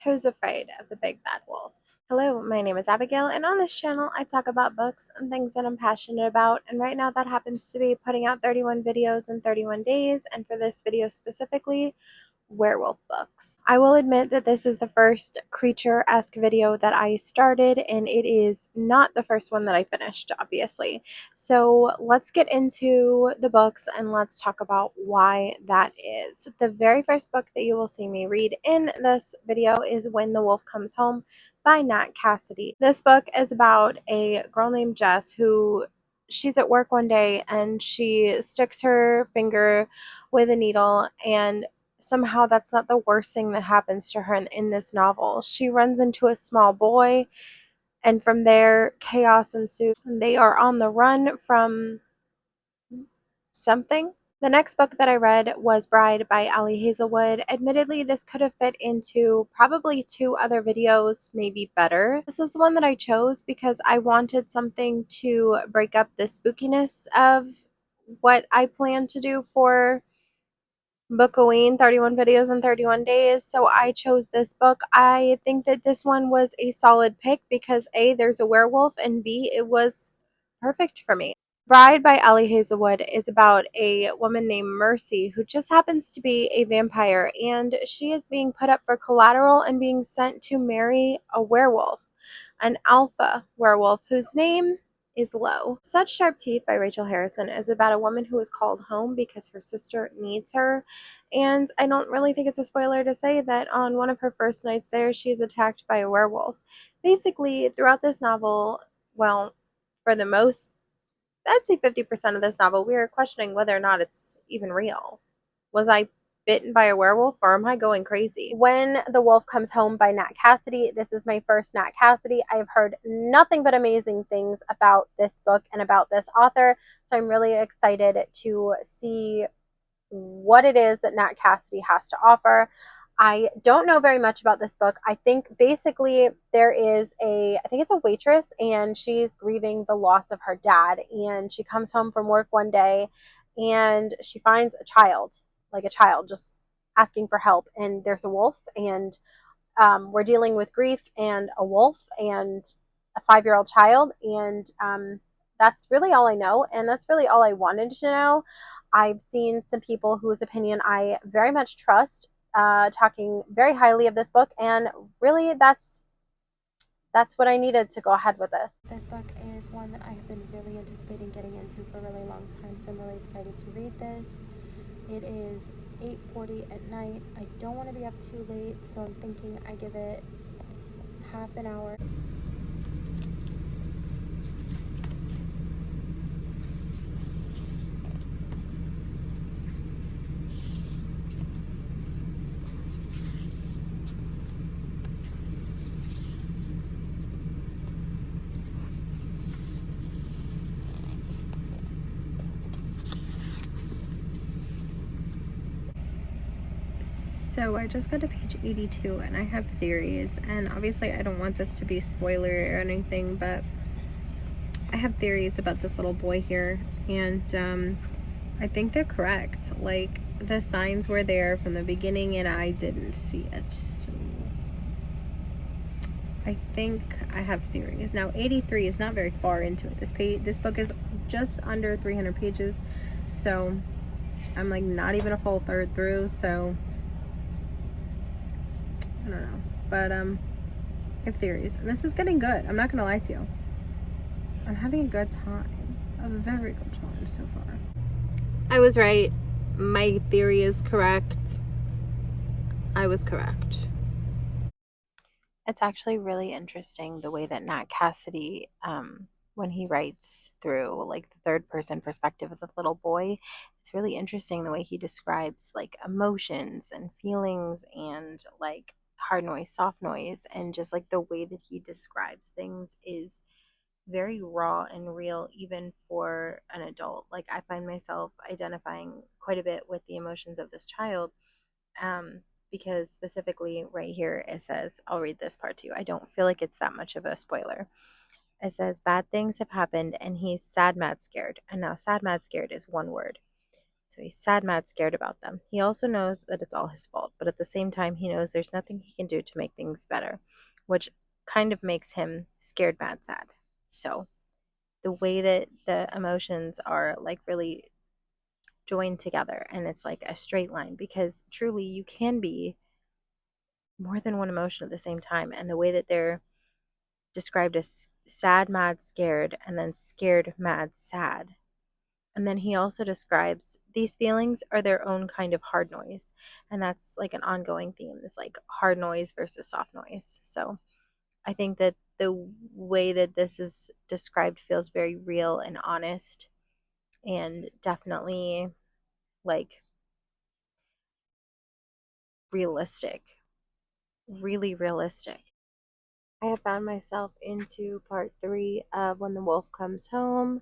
Who's afraid of the big bad wolf? Hello, my name is Abigail, and on this channel I talk about books and things that I'm passionate about, and right now that happens to be putting out 31 videos in 31 days, and for this video specifically, werewolf books. I will admit that this is the first creature-esque video that I started, and it is not the first one that I finished, obviously. So let's get into the books and let's talk about why that is. The very first book that you will see me read in this video is When the Wolf Comes Home by Nat Cassidy. This book is about a girl named Jess who she's at work one day and she sticks her finger with a needle, and somehow that's not the worst thing that happens to her in this novel. She runs into a small boy, and from there, chaos ensues. They are on the run from something. The next book that I read was Bride by Ali Hazelwood. Admittedly, this could have fit into probably 2 other videos, maybe better. This is the one that I chose because I wanted something to break up the spookiness of what I plan to do for Book a Ween, 31 videos in 31 days. So I chose this book. I think that this one was a solid pick because A, there's a werewolf, and B, it was perfect for me. Bride by Ali Hazelwood is about a woman named Mercy who just happens to be a vampire, and she is being put up for collateral and being sent to marry a werewolf, an alpha werewolf whose name is Low. Such Sharp Teeth by Rachel Harrison is about a woman who is called home because her sister needs her, and I don't really think it's a spoiler to say that on one of her first nights there, she is attacked by a werewolf. Basically, throughout this novel, well, for the most, I'd say 50% of this novel, we are questioning whether or not it's even real. Was I bitten by a werewolf, or am I going crazy? When the Wolf Comes Home by Nat Cassidy. This is my first Nat Cassidy. I've heard nothing but amazing things about this book and about this author, so I'm really excited to see what it is that Nat Cassidy has to offer. I don't know very much about this book. I think basically there is I think it's a waitress, and she's grieving the loss of her dad, and she comes home from work one day and she finds a child, like a child just asking for help, and there's a wolf, and we're dealing with grief and a wolf and a 5-year-old child, and that's really all I know, and that's really all I wanted to know. I've seen some people whose opinion I very much trust talking very highly of this book, and really that's what I needed to go ahead with this. This book is one that I have been really anticipating getting into for a really long time, so I'm really excited to read this. It is 8:40 at night. I don't want to be up too late, so I'm thinking I give it half an hour. So I just got to page 82 and I have theories, and obviously I don't want this to be a spoiler or anything, but I have theories about this little boy here, and I think they're correct. Like, the signs were there from the beginning and I didn't see it, so I think I have theories. Now 83 is not very far into it. This book is just under 300 pages, so I'm like not even a full third through, so I don't know, but I have theories, and this is getting good. I'm not gonna lie to you. I'm having a good time, a very good time so far. I was right. My theory is correct. I was correct. It's actually really interesting the way that Nat Cassidy, when he writes through like the third person perspective of the little boy, it's really interesting the way he describes like emotions and feelings and like hard noise, soft noise, and just like the way that he describes things is very raw and real, even for an adult. Like, I find myself identifying quite a bit with the emotions of this child. Because specifically right here it says, I'll read this part to you. I don't feel like it's that much of a spoiler. It says, bad things have happened and he's sad, mad, scared. And now sad, mad, scared is one word. So he's sad, mad, scared about them. He also knows that it's all his fault, but at the same time, he knows there's nothing he can do to make things better, which kind of makes him scared, mad, sad. So the way that the emotions are like really joined together, and it's like a straight line, because truly you can be more than one emotion at the same time. And the way that they're described as sad, mad, scared, and then scared, mad, sad. And then he also describes these feelings are their own kind of hard noise. And that's like an ongoing theme, this like hard noise versus soft noise. So I think that the way that this is described feels very real and honest, and definitely like realistic, really realistic. I have found myself into part 3 of When the Wolf Comes Home.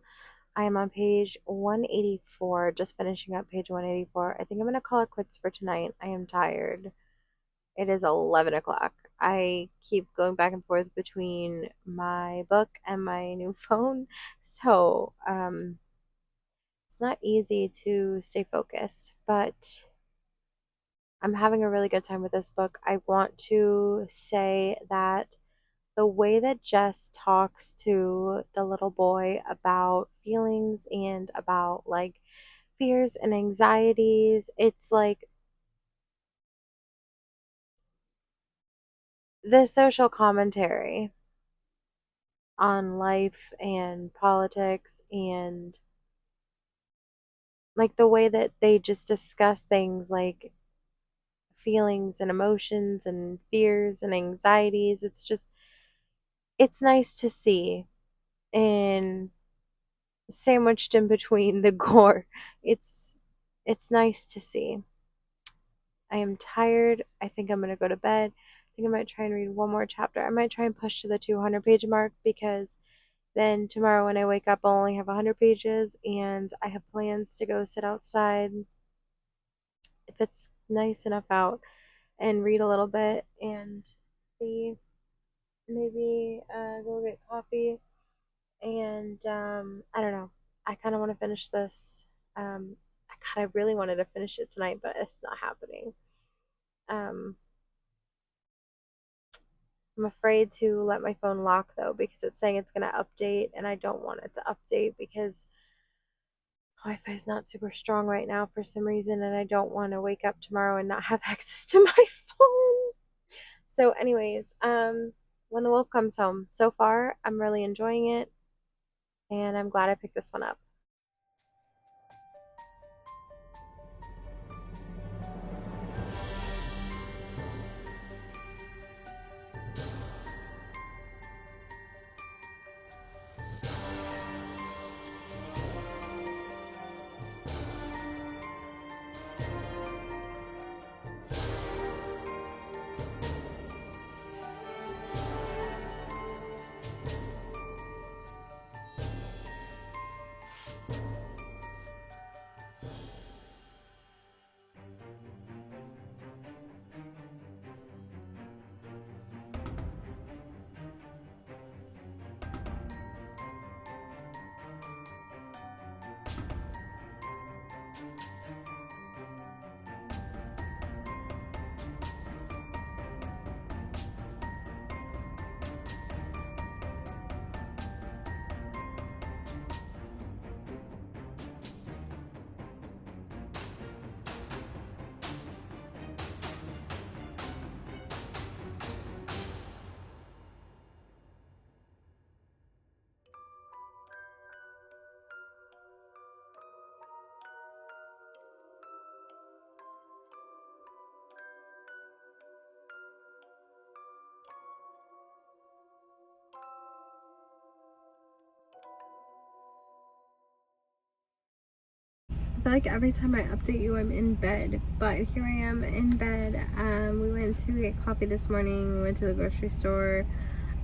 I am on page 184, just finishing up page 184. I think I'm going to call it quits for tonight. I am tired. It is 11 o'clock. I keep going back and forth between my book and my new phone, so it's not easy to stay focused, but I'm having a really good time with this book. I want to say that the way that Jess talks to the little boy about feelings and about like fears and anxieties, it's like the social commentary on life and politics, and like the way that they just discuss things like feelings and emotions and fears and anxieties. It's just, it's nice to see. And sandwiched in between the gore, it's it's nice to see. I am tired. I think I'm gonna go to bed. I think I might try and read one more chapter. I might try and push to the 200-page mark, because then tomorrow when I wake up, I'll only have 100 pages, and I have plans to go sit outside if it's nice enough out and read a little bit and see, maybe go get coffee. And I don't know. I kind of want to finish this. I really wanted to finish it tonight, but it's not happening. Um, I'm afraid to let my phone lock though, because it's saying it's going to update, and I don't want it to update because Wi-Fi is not super strong right now for some reason, and I don't want to wake up tomorrow and not have access to my phone. So, anyways, When the Wolf Comes Home. So far, I'm really enjoying it, and I'm glad I picked this one up. I feel like every time I update you, I'm in bed, but here I am in bed. We went to get coffee this morning. We went to the grocery store.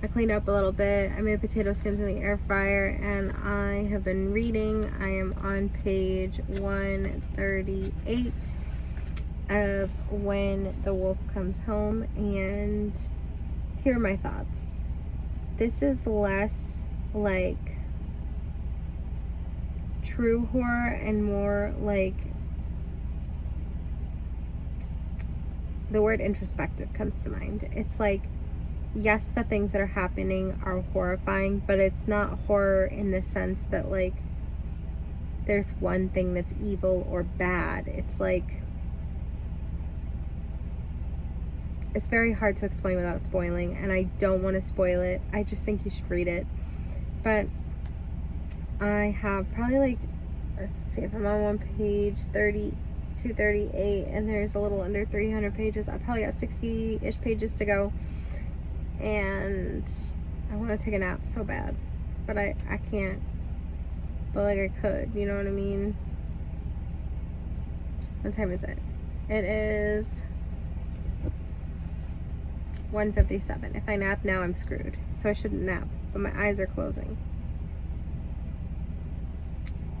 I cleaned up a little bit. I made potato skins in the air fryer, and I have been reading. I am on page 138 of When the Wolf Comes Home, and here are my thoughts. This is less like true horror and more like the word introspective comes to mind. It's like, yes, the things that are happening are horrifying, but it's not horror in the sense that, like, there's one thing that's evil or bad. It's like, it's very hard to explain without spoiling, and I don't want to spoil it. I just think you should read it. But I have probably, like, let's see, if I'm on one page 30 to 38 and there's a little under 300 pages, I probably got 60-ish pages to go, and I want to take a nap so bad, but I can't, but like I could, you know what I mean? What time is it? It is 1:57. If I nap now, I'm screwed, so I shouldn't nap, but my eyes are closing.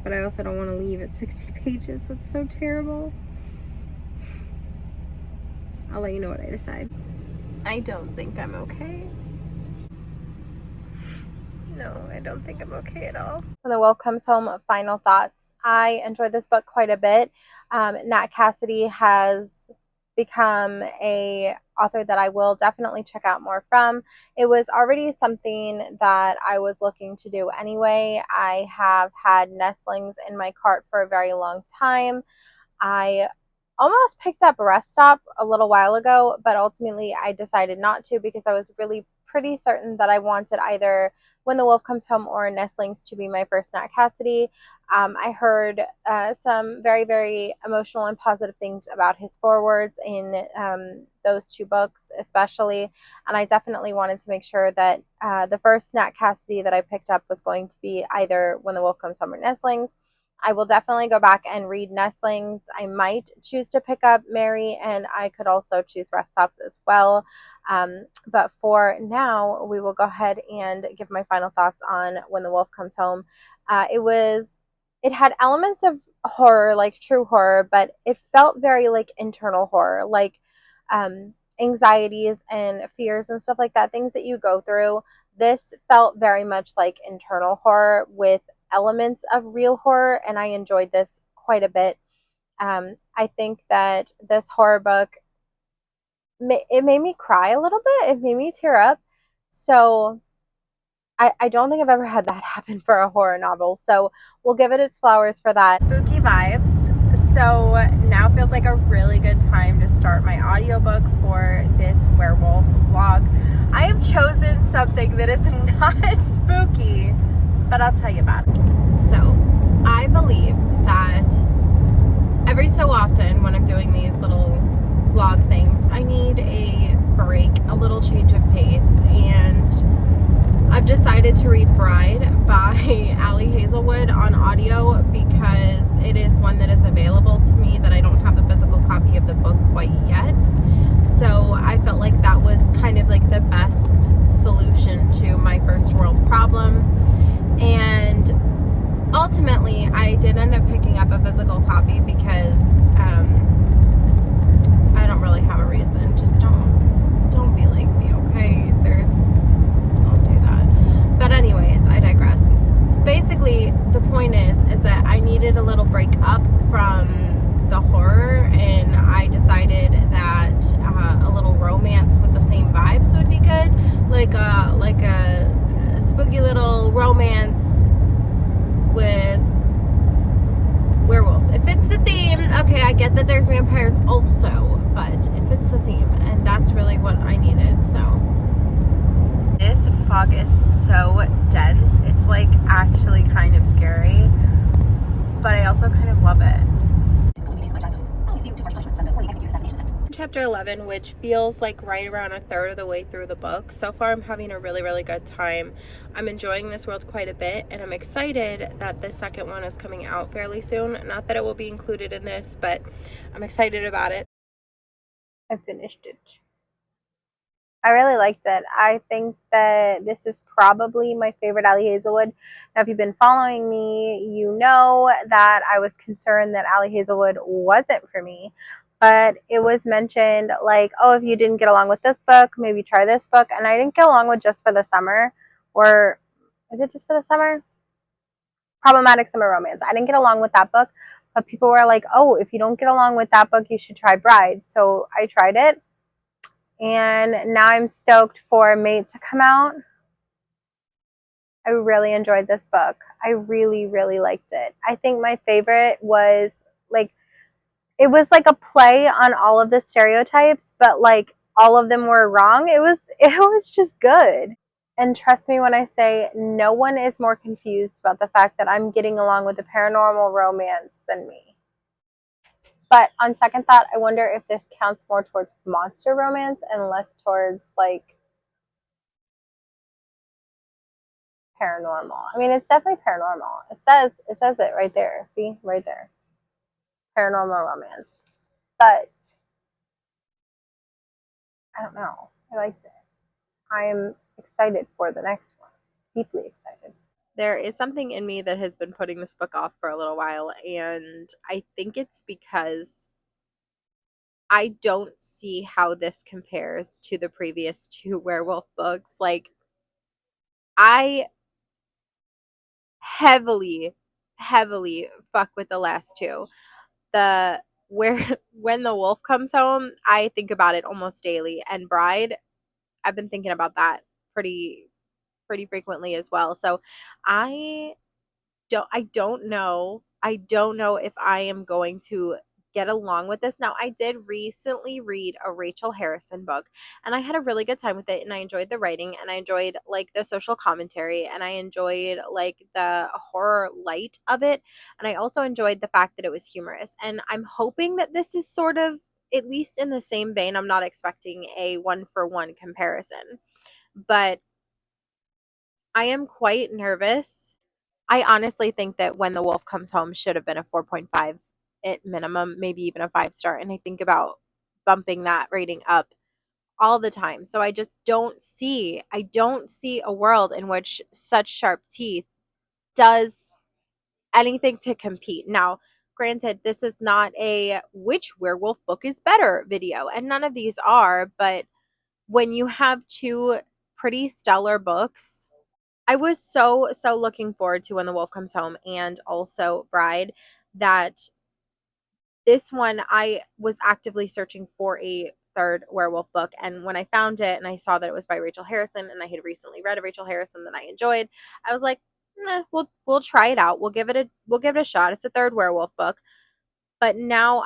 But I also don't want to leave at 60 pages. That's so terrible. I'll let you know what I decide. I don't think I'm okay. No, I don't think I'm okay at all. When the Wolf Comes Home, final thoughts. I enjoyed this book quite a bit. Nat Cassidy has become a author that I will definitely check out more from. It was already something that I was looking to do anyway. I have had Nestlings in my cart for a very long time. I almost picked up Rest Stop a little while ago, but ultimately I decided not to because I was really pretty certain that I wanted either When the Wolf Comes Home or Nestlings to be my first Nat Cassidy. I heard some very, very emotional and positive things about his forewords in those two books, especially. And I definitely wanted to make sure that the first Nat Cassidy that I picked up was going to be either When the Wolf Comes Home or Nestlings. I will definitely go back and read Nestlings. I might choose to pick up Mary, and I could also choose Rest Stops as well. But for now, we will go ahead and give my final thoughts on When the Wolf Comes Home. It had elements of horror, like true horror, but it felt very like internal horror, like anxieties and fears and stuff like that, things that you go through. This felt very much like internal horror with elements of real horror, and I enjoyed this quite a bit. I think that this horror book, it made me cry a little bit. It made me tear up. So I don't think I've ever had that happen for a horror novel. So we'll give it its flowers for that. Spooky vibes. So now feels like a really good time to start my audiobook for this werewolf vlog. I have chosen something that is not spooky, but I'll tell you about it. So I believe that every so often when I'm doing these little vlog things, I need a break, a little change of pace, and I've decided to read Bride by Ali Hazelwood on audio because it is one that is available to me that I don't have the physical copy of the book quite yet. So I felt like that was kind of like the best solution to my first world problem. And ultimately, I did end up picking up a physical copy because I don't really have a reason. Just don't be like me, okay? Don't do that. But anyways, I digress. Basically, the point is that I needed a little break up from the horror, and I decided that a little romance with the same vibes would be good, like a spooky little romance with werewolves. It fits the theme. Okay, I get that there's vampires also, but it fits the theme, and that's really what I needed. So this fog is so dense. It's like actually kind of scary, but I also kind of love it. Chapter 11, which feels like right around a third of the way through the book. So far, I'm having a really, really good time. I'm enjoying this world quite a bit, and I'm excited that the second one is coming out fairly soon. Not that it will be included in this, but I'm excited about it. I finished it. I really liked it. I think that this is probably my favorite Ali Hazelwood. Now, if you've been following me, you know that I was concerned that Ali Hazelwood wasn't for me. But it was mentioned, like, oh, if you didn't get along with this book, maybe try this book. And I didn't get along with Just for the Summer. Or is it Just for the Summer? Problematic Summer Romance. I didn't get along with that book. But people were like, oh, if you don't get along with that book, you should try Bride. So I tried it, and now I'm stoked for Mate to come out. I really enjoyed this book. I really, really liked it. I think my favorite was like, it was like a play on all of the stereotypes, but like all of them were wrong. It was just good. And trust me when I say no one is more confused about the fact that I'm getting along with a paranormal romance than me. But on second thought, I wonder if this counts more towards monster romance and less towards like paranormal. I mean, it's definitely paranormal. It says it right there. See, right there. Paranormal romance. But I don't know. I liked it. I am excited for the next one. Deeply excited. There is something in me that has been putting this book off for a little while, and I think it's because I don't see how this compares to the previous two werewolf books. Like, I heavily, heavily fuck with the last two. The where when the wolf comes home, I think about it almost daily, and Bride, I've been thinking about that pretty frequently as well. So I I don't know if I am going to get along with this. Now, I did recently read a Rachel Harrison book, and I had a really good time with it, and I enjoyed the writing, and I enjoyed like the social commentary, and I enjoyed like the horror light of it, and I also enjoyed the fact that it was humorous. And I'm hoping that this is sort of at least in the same vein. I'm not expecting a one for one comparison, but I am quite nervous. I honestly think that When the Wolf Comes Home should have been a 4.5 at minimum, maybe even a 5 star. And I think about bumping that rating up all the time. So I don't see a world in which Such Sharp Teeth does anything to compete. Now, granted, this is not a which werewolf book is better video, and none of these are, but when you have two pretty stellar books, I was so looking forward to When the Wolf Comes Home and also Bride, that this one I was actively searching for a third werewolf book, and when I found it and I saw that it was by Rachel Harrison and I had recently read a Rachel Harrison that I enjoyed, I was like, nah, we'll try it out. We'll give it a shot. It's a third werewolf book. But now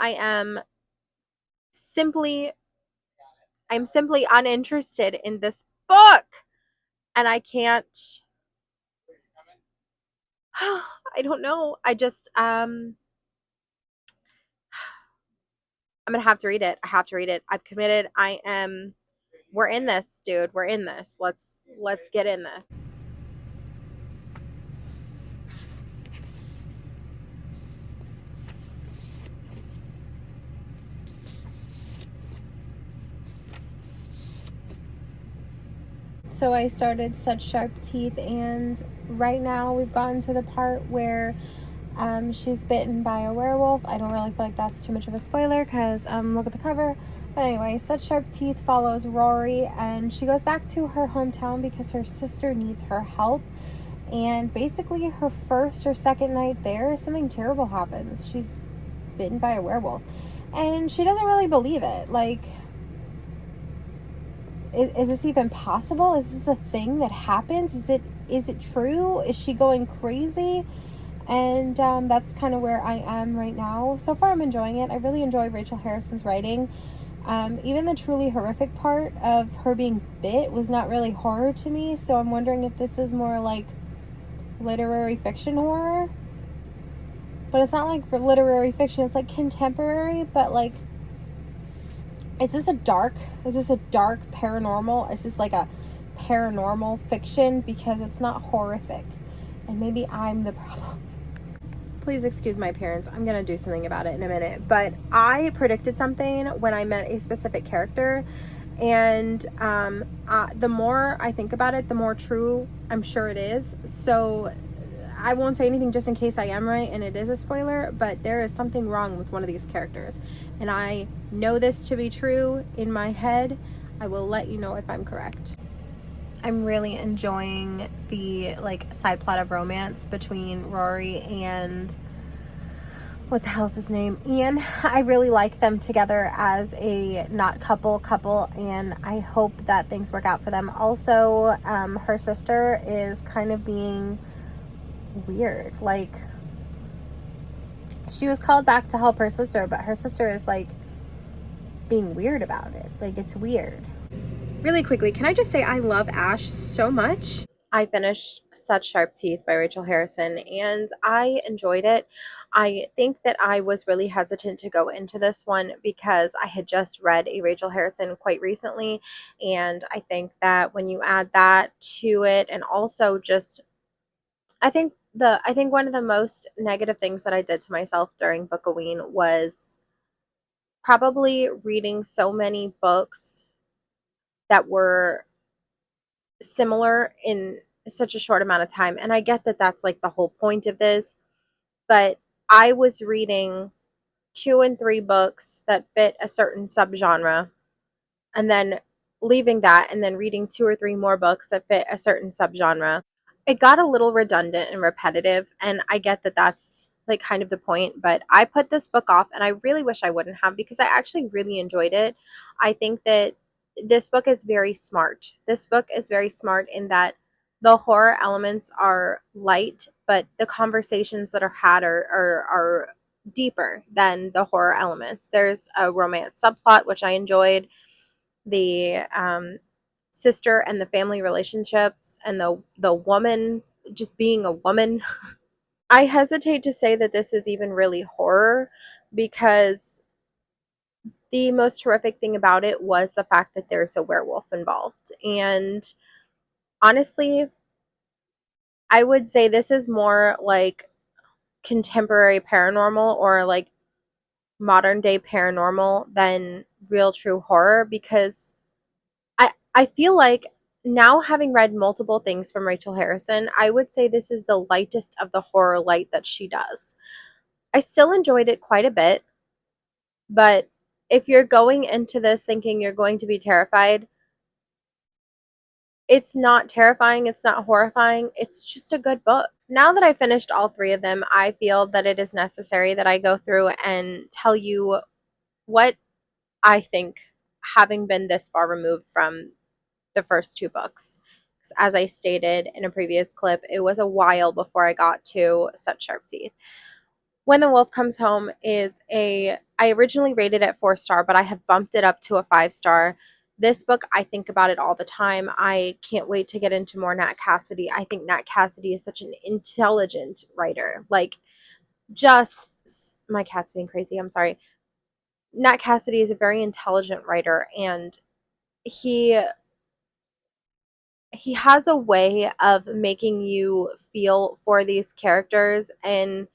simply I'm simply uninterested in this book, and I can't I don't know. I'm gonna have to read it. I have to read it. I've committed. We're in this, dude. We're in this. Let's get in this. So I started Such Sharp Teeth, and right now we've gotten to the part where she's bitten by a werewolf. I don't really feel like that's too much of a spoiler because look at the cover. But anyway, Such Sharp Teeth follows Rory, and she goes back to her hometown because her sister needs her help. And basically, her first or second night there, something terrible happens. She's bitten by a werewolf, and she doesn't really believe it. Like, is this even possible? Is this a thing that happens? Is it true? Is she going crazy? And that's kind of where I am right now. So far, I'm enjoying it. I really enjoy Rachel Harrison's writing. Even the truly horrific part of her being bit was not really horror to me. So I'm wondering if this is more like literary fiction horror. But it's not like literary fiction. It's like contemporary, but like, is this a dark paranormal? Is this like a paranormal fiction? Because it's not horrific. And maybe I'm the problem. Please excuse my appearance. I'm going to do something about it in a minute. But I predicted something when I met a specific character. And the more I think about it, the more true I'm sure it is. So I won't say anything just in case I am right and it is a spoiler. But there is something wrong with one of these characters. And I know this to be true in my head. I will let you know if I'm correct. I'm really enjoying the like side plot of romance between Rory and what the hell's his name? Ian. I really like them together as a not couple, and I hope that things work out for them. Also, her sister is kind of being weird. Like, she was called back to help her sister, but her sister is like being weird about it. Like, it's weird. Really quickly, can I just say I love Ash so much? I finished Such Sharp Teeth by Rachel Harrison, and I enjoyed it. I think that I was really hesitant to go into this one because I had just read a Rachel Harrison quite recently, and I think that when you add that to it, and also just I think one of the most negative things that I did to myself during Book of Ween was probably reading so many books that were similar in such a short amount of time. And I get that that's like the whole point of this, but I was reading 2 and 3 books that fit a certain subgenre, and then leaving that and then reading 2 or 3 more books that fit a certain subgenre. It got a little redundant and repetitive, and I get that that's like kind of the point, but I put this book off, and I really wish I wouldn't have, because I actually really enjoyed it. I think that this book is very smart. This book is very smart in that the horror elements are light, but the conversations that are had are deeper than the horror elements. There's a romance subplot, which I enjoyed. The sister and the family relationships, and the woman just being a woman. I hesitate to say that this is even really horror, because the most horrific thing about it was the fact that there's a werewolf involved. And honestly, I would say this is more like contemporary paranormal, or like modern day paranormal, than real true horror, because I feel like, now having read multiple things from Rachel Harrison, I would say this is the lightest of the horror light that she does. I still enjoyed it quite a bit, but if you're going into this thinking you're going to be terrified, it's not terrifying, it's not horrifying, it's just a good book. Now that I've finished all 3 of them, I feel that it is necessary that I go through and tell you what I think, having been this far removed from the first 2 books. As I stated in a previous clip, it was a while before I got to Such Sharp Teeth. When the Wolf Comes Home I originally rated it 4-star, but I have bumped it up to a 5-star. This book, I think about it all the time. I can't wait to get into more Nat Cassidy. I think Nat Cassidy is such an intelligent writer. Like, just, my cat's being crazy, I'm sorry. Nat Cassidy is a very intelligent writer, and he he has a way of making you feel for these characters, and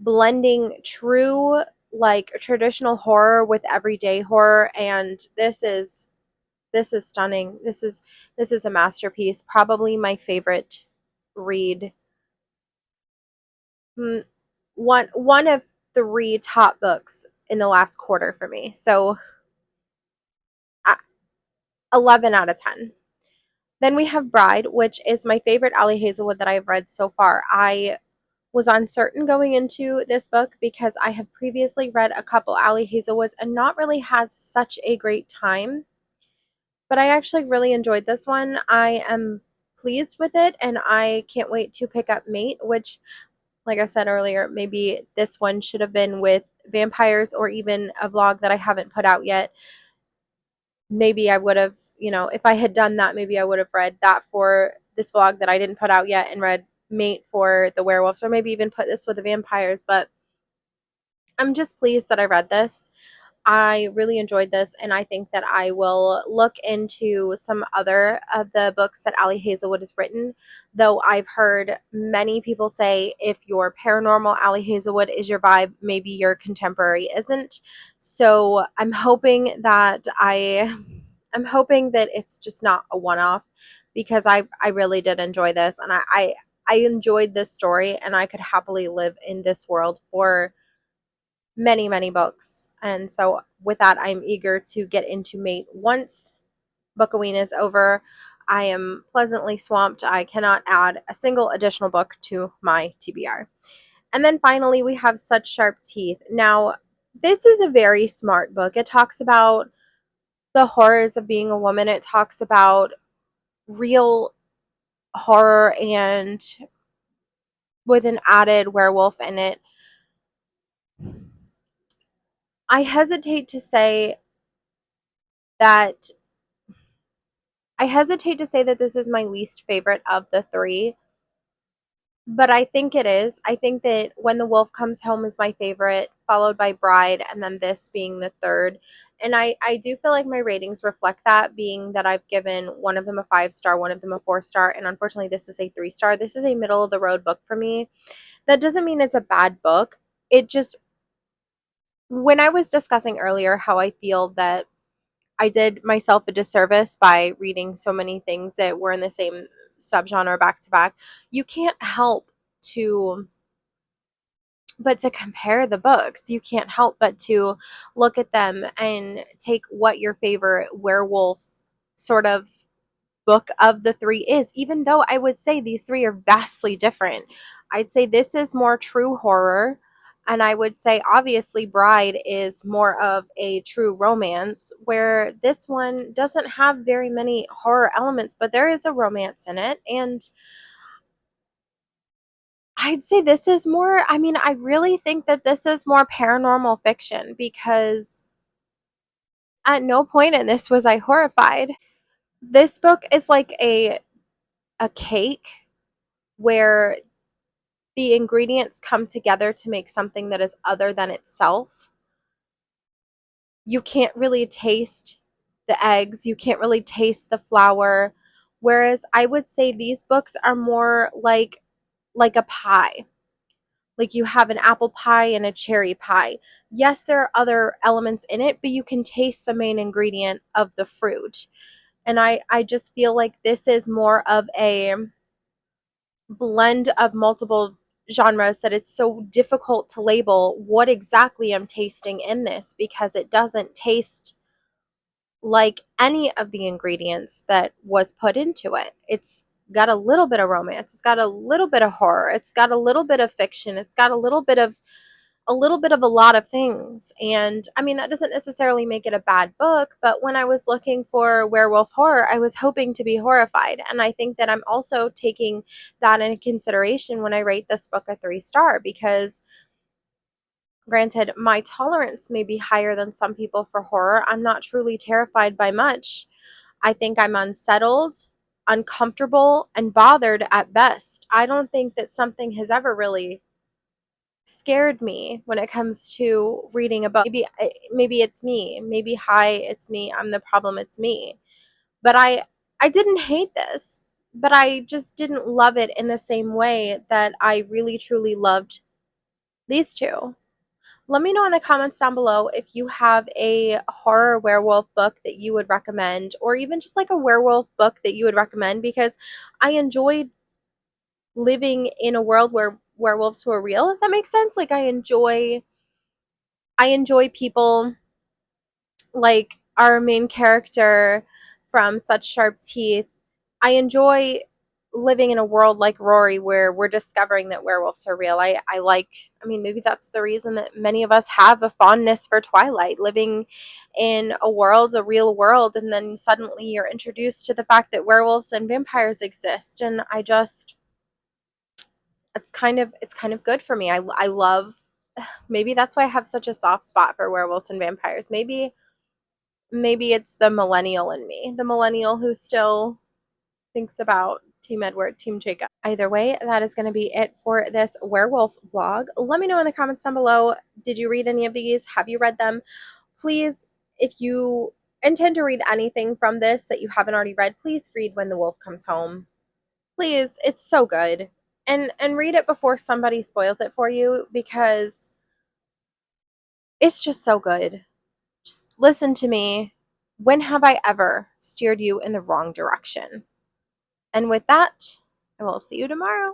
blending true, like, traditional horror with everyday horror. And this is stunning. This is a masterpiece, probably my favorite read. Mm, one of 3 top books in the last quarter for me, so 11 out of 10. Then we have Bride, which is my favorite Ali Hazelwood that I've read so far. I was uncertain going into this book because I have previously read a couple Ali Hazelwoods and not really had such a great time. But I actually really enjoyed this one. I am pleased with it, and I can't wait to pick up Mate, which, like I said earlier, maybe this one should have been with vampires, or even a vlog that I haven't put out yet. Maybe I would have, if I had done that, maybe I would have read that for this vlog that I didn't put out yet, and read Mate for the werewolves, or maybe even put this with the vampires. But I'm just pleased that I read this. I really enjoyed this, and I think that I will look into some other of the books that Ali Hazelwood has written, though I've heard many people say if your paranormal Ali Hazelwood is your vibe, maybe your contemporary isn't. So I'm hoping that it's just not a one-off, because I really did enjoy this, and I enjoyed this story, and I could happily live in this world for many, many books. And so with that, I'm eager to get into Mate once Book of Ween is over. I am pleasantly swamped. I cannot add a single additional book to my TBR. And then finally, we have Such Sharp Teeth. Now, this is a very smart book. It talks about the horrors of being a woman. It talks about real horror and with an added werewolf in it. I hesitate to say that this is my least favorite of the three, but I think it is. I think that When the Wolf Comes Home is my favorite, followed by Bride, and then this being the third. And I do feel like my ratings reflect that, being that I've given one of them a 5-star, one of them a 4-star, and unfortunately this is a 3-star. This is a middle of the road book for me. That doesn't mean it's a bad book. It just, when I was discussing earlier how I feel that I did myself a disservice by reading so many things that were in the same subgenre back to back, you can't help to to compare the books. You can't help but to look at them and take what your favorite werewolf sort of book of the three is, even though I would say these three are vastly different. I'd say this is more true horror, and I would say obviously Bride is more of a true romance, where this one doesn't have very many horror elements, but there is a romance in it. And I'd say this is more, I mean, I really think that this is more paranormal fiction, because at no point in this was I horrified. This book is like a cake where the ingredients come together to make something that is other than itself. You can't really taste the eggs, you can't really taste the flour. Whereas I would say these books are more like a pie. Like you have an apple pie and a cherry pie. Yes, there are other elements in it, but you can taste the main ingredient of the fruit. And I just feel like this is more of a blend of multiple genres, that it's so difficult to label what exactly I'm tasting in this, because it doesn't taste like any of the ingredients that was put into it. It's got a little bit of romance, it's got a little bit of horror, it's got a little bit of fiction, it's got a lot of things. And I mean, that doesn't necessarily make it a bad book, but when I was looking for werewolf horror, I was hoping to be horrified. And I think that I'm also taking that into consideration when I rate this book a 3-star, because granted, my tolerance may be higher than some people for horror. I'm not truly terrified by much. I think I'm unsettled, uncomfortable, and bothered at best. I don't think that something has ever really scared me when it comes to reading a book. Maybe it's me. Maybe hi, it's me. I'm the problem. It's me. But I didn't hate this, but I just didn't love it in the same way that I really truly loved these two. Let me know in the comments down below if you have a horror werewolf book that you would recommend, or even just like a werewolf book that you would recommend, because I enjoyed living in a world where werewolves were real, if that makes sense. Like I enjoy people like our main character from Such Sharp Teeth. I enjoy living in a world like Rory, where we're discovering that werewolves are real. I mean, maybe that's the reason that many of us have a fondness for Twilight, living in a real world, and then suddenly you're introduced to the fact that werewolves and vampires exist. And I just, it's kind of good for me. I love, maybe that's why I have such a soft spot for werewolves and vampires. Maybe it's the millennial in me, the millennial who still thinks about Team Edward, Team Jacob. Either way, that is going to be it for this werewolf vlog. Let me know in the comments down below, did you read any of these? Have you read them? Please, if you intend to read anything from this that you haven't already read, please read When the Wolf Comes Home. Please, it's so good. And read it before somebody spoils it for you, because it's just so good. Just listen to me. When have I ever steered you in the wrong direction? And with that, I will see you tomorrow.